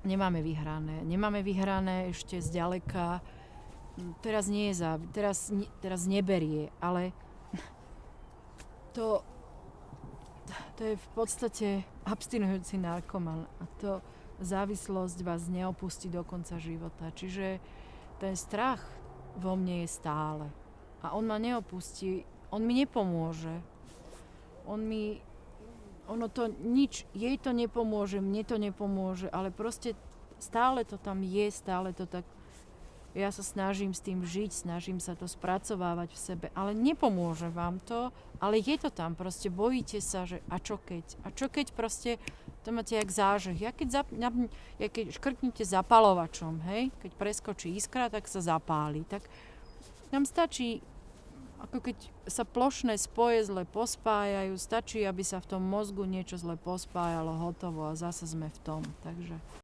Nemáme vyhrané ešte zďaleka. Teraz nie je teraz neberie, ale to, to je v podstate abstinujúci narkoman a to závislosť vás neopustí do konca života. Čiže ten strach vo mne je stále. A on ma neopustí, on mi nepomôže. Jej to nepomôže, mne to nepomôže, ale proste stále to tam je, stále to tak. Ja sa snažím s tým žiť, snažím sa to spracovávať v sebe, ale nepomôže vám to, ale je to tam, proste bojíte sa, že a čo keď proste to máte jak zážeh. Ja keď škrtnete zapalovačom, hej, keď preskočí iskra, tak sa zapáli, tak nám stačí, ako keď sa plošné spoje zle pospájajú, stačí, aby sa v tom mozgu niečo zle pospájalo, hotovo a zase sme v tom, takže